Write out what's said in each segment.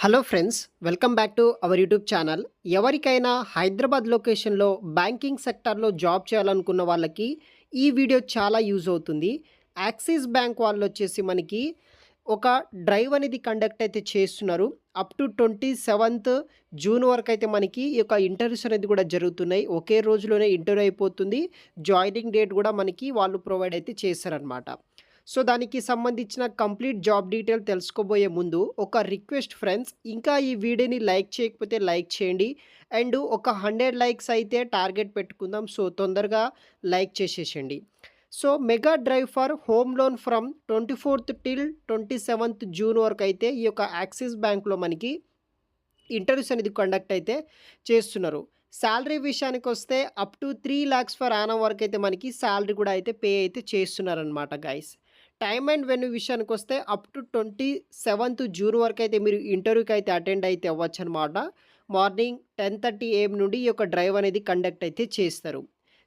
Hello friends, welcome back to our YouTube channel. ఎవరికైనా హైదరాబాద్ లొకేషన్‌లో banking సెక్టార్‌లో జాబ్ చేయాలనుకున్న వాళ్ళకి ఈ వీడియో చాలా యూజ్ అవుతుంది. యాక్సిస్ బ్యాంక్ వాళ్ళొచ్చేసి మనకి ఒక డ్రైవ్ అనేది కండక్ట్ అయితే చేస్తున్నారు. అప్ టు 27థ్ జూన్ వరకైతే మనకి ఈ యొక్క ఇంటర్వ్యూస్ అనేది కూడా జరుగుతున్నాయి. ఒకే రోజులోనే ఇంటర్వ్యూ అయిపోతుంది. జాయినింగ్ డేట్ కూడా మనకి వాళ్ళు ప్రొవైడ్ అయితే చేశారనమాట. సో, దానికి సంబంధించిన కంప్లీట్ జాబ్ డీటెయిల్ తెలుసుకోబోయే ముందు ఒక రిక్వెస్ట్ ఫ్రెండ్స్, ఇంకా ఈ వీడియోని లైక్ చేయకపోతే లైక్ చేయండి. అండ్ ఒక 100 లైక్స్ అయితే టార్గెట్ పెట్టుకుందాం. సో, తొందరగా లైక్ చేసేసేయండి. So, mega drive for home loan from 24థ్ టిల్ 27థ్ జూన్ వరకు అయితే ఈ యొక్క యాక్సిస్ బ్యాంక్‌లో మనకి ఇంటర్వ్యూస్ అనేది కండక్ట్ అయితే చేస్తున్నారు. సాలరీ విషయానికొస్తే అప్ టు 3,00,000 పర్ యానం వరకైతే మనకి సాలరీ కూడా అయితే పే అయితే చేస్తున్నారనమాట గైస్. టైమ్ అండ్ వెన్యూ విషయానికొస్తే అప్ టు 27థ్ జూన్ వరకైతే మీరు ఇంటర్వ్యూకి అయితే అటెండ్ అయితే అవ్వచ్చనమాట. మార్నింగ్ 10:30 AM నుండి ఈ యొక్క డ్రైవ్ అనేది కండక్ట్ అయితే చేస్తారు.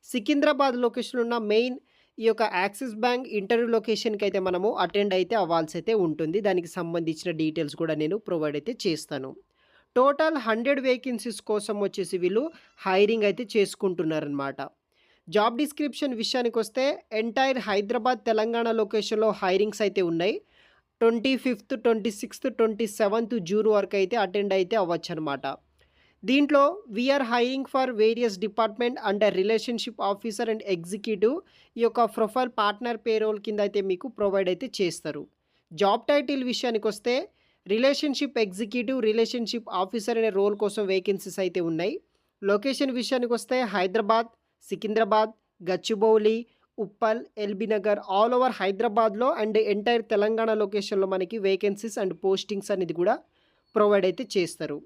సికింద్రాబాద్ లొకేషన్‌లో ఉన్న మెయిన్ ఈ యొక్క యాక్సిస్ బ్యాంక్ ఇంటర్వ్యూ లొకేషన్‌కి అయితే మనము అటెండ్ అయితే అవ్వాల్సి అయితే ఉంటుంది. దానికి సంబంధించిన డీటెయిల్స్ కూడా నేను ప్రొవైడ్ అయితే చేస్తాను. టోటల్ 100 వేకెన్సీస్ కోసం వచ్చేసి వీళ్ళు హైరింగ్ అయితే చేసుకుంటున్నారనమాట. జాబ్ డిస్క్రిప్షన్ విషయానికొస్తే ఎంటైర్ హైదరాబాద్, తెలంగాణ లొకేషన్‌లో హైరింగ్స్ అయితే ఉన్నాయి. 25థ్, 26థ్, 27థ్ జూన్ వరకు అయితే అటెండ్ అయితే అవ్వచ్చనమాట. దీంట్లో we're hiring for various department under relationship officer and executive. ఈ యొక్క ప్రొఫైల్ పార్ట్నర్ పేరోల్ కింద అయితే మీకు ప్రొవైడ్ అయితే చేస్తారు. జాబ్ టైటిల్ విషయానికొస్తే రిలేషన్‌షిప్ ఎగ్జిక్యూటివ్, రిలేషన్‌షిప్ ఆఫీసర్ అనే రోల్ కోసం వేకెన్సీస్ అయితే ఉన్నాయి. లొకేషన్ విషయానికొస్తే Hyderabad, Secunderabad, Gachibowli, Uppal, LB Nagar all over హైదరాబాద్‌లో అండ్ ఎంటైర్ తెలంగాణ లొకేషన్‌లో మనకి వేకెన్సీస్ అండ్ పోస్టింగ్స్ అనేది కూడా ప్రొవైడ్ అయితే చేస్తారు.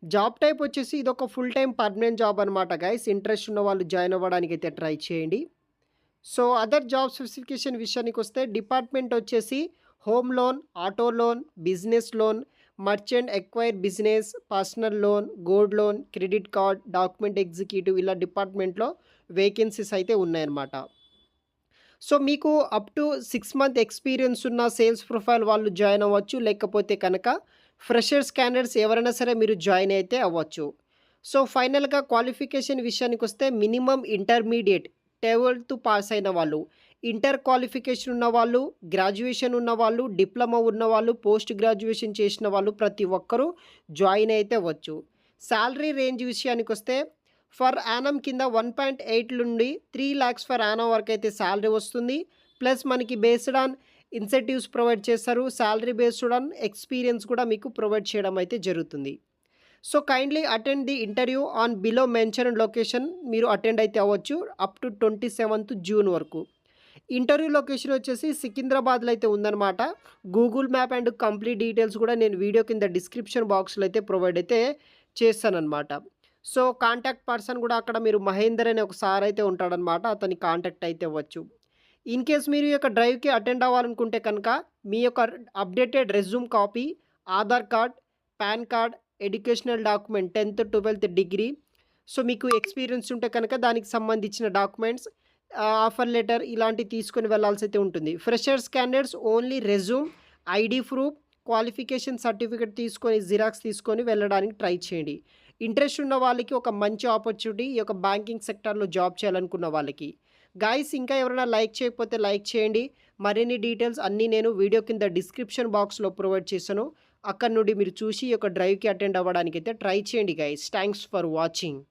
జాబ్ టైప్ వచ్చేసి ఇదొక ఫుల్ టైమ్ పర్మనెంట్ జాబ్ అనమాట గైస్. ఇంట్రెస్ట్ ఉన్న వాళ్ళు జాయిన్ అవ్వడానికి అయితే ట్రై చేయండి. సో, అదర్ జాబ్ స్పెసిఫికేషన్ విషయానికొస్తే డిపార్ట్మెంట్ వచ్చేసి home loan, auto loan, business loan, merchant acquire business, personal loan, gold loan, credit card, document executive ఇలా డిపార్ట్మెంట్‌లో వేకెన్సీస్ అయితే ఉన్నాయన్నమాట. సో, మీకు అప్ టు 6 మంత్ ఎక్స్‌పీరియన్స్ ఉన్న సేల్స్ ప్రొఫైల్ వాళ్ళు జాయిన్ అవ్వచ్చు. లేకపోతే కనుక ఫ్రెషర్స్ క్యాండిడేట్స్ ఎవరైనా సరే మీరు జాయిన్ అయితే అవ్వచ్చు. సో, ఫైనల్‌గా క్వాలిఫికేషన్ విషయానికొస్తే మినిమమ్ ఇంటర్మీడియేట్ 12థ్ పాస్ అయిన వాళ్ళు, ఇంటర్ క్వాలిఫికేషన్ ఉన్నవాళ్ళు, గ్రాడ్యుయేషన్ ఉన్నవాళ్ళు, డిప్లొమా ఉన్నవాళ్ళు, పోస్ట్ గ్రాడ్యుయేషన్ చేసిన వాళ్ళు ప్రతి ఒక్కరూ జాయిన్ అయితే అవ్వచ్చు. సాలరీ రేంజ్ విషయానికొస్తే ఫర్ యానం కింద 1.8 నుండి 3,00,000 పర్ యానం వరకు అయితే సాలరీ వస్తుంది. ప్లస్ మనకి బేస్డ్ ఆన్ ఇన్సెంటివ్స్ ప్రొవైడ్ చేస్తారు. సాలరీ బేస్డ్ ఆన్ ఎక్స్పీరియన్స్ కూడా మీకు ప్రొవైడ్ చేయడం అయితే జరుగుతుంది. So, kindly attend the interview on below mentioned location మీరు అటెండ్ అయితే అవ్వచ్చు అప్ టు 27థ్ జూన్ వరకు. ఇంటర్వ్యూ లొకేషన్ వచ్చేసి సికింద్రాబాద్‌లో అయితే ఉందన్నమాట. Google map and complete details కూడా నేను వీడియో కింద డిస్క్రిప్షన్ బాక్స్‌లో అయితే ప్రొవైడ్ అయితే చేస్తానన్నమాట. సో, కాంటాక్ట్ పర్సన్ కూడా అక్కడ మీరు మహేందర్ అనే ఒక సార్ అయితే ఉంటాడనమాట. అతన్ని కాంటాక్ట్ అయితే అవ్వచ్చు. ఇన్ కేస్ మీరు ఈ యొక్క డ్రైవ్‌కి అటెండ్ అవ్వాలనుకుంటే కనుక మీ యొక్క updated resume copy, Aadhaar card, pan card, educational document 10థ్, 12థ్ డిగ్రీ, సో, మీకు ఎక్స్‌పీరియన్స్ ఉంటే కనుక దానికి సంబంధించిన డాక్యుమెంట్స్, ఆఫర్ లెటర్ ఇలాంటివి తీసుకొని వెళ్ళాల్సి అయితే ఉంటుంది. Freshers candidates only resume, ID proof, qualification certificate తీసుకొని జిరాక్స్ తీసుకొని వెళ్ళడానికి ట్రై చేయండి. ఇంట్రెస్ట్ ఉన్న వాళ్ళకి ఒక మంచి ఆపర్చునిటీ ఈ యొక్క బ్యాంకింగ్ సెక్టార్‌లో జాబ్ చేయాలనుకున్న వాళ్ళకి. గైస్, ఇంకా ఎవరైనా లైక్ చేయకపోతే లైక్ చేయండి. మరిన్ని డీటెయిల్స్ అన్నీ నేను వీడియో కింద డిస్క్రిప్షన్ బాక్స్‌లో ప్రొవైడ్ చేశాను. అక్కడి నుండి మీరు చూసి ఈ యొక్క డ్రైవ్‌కి అటెండ్ అవ్వడానికైతే ట్రై చేయండి గైస్. Thanks for watching.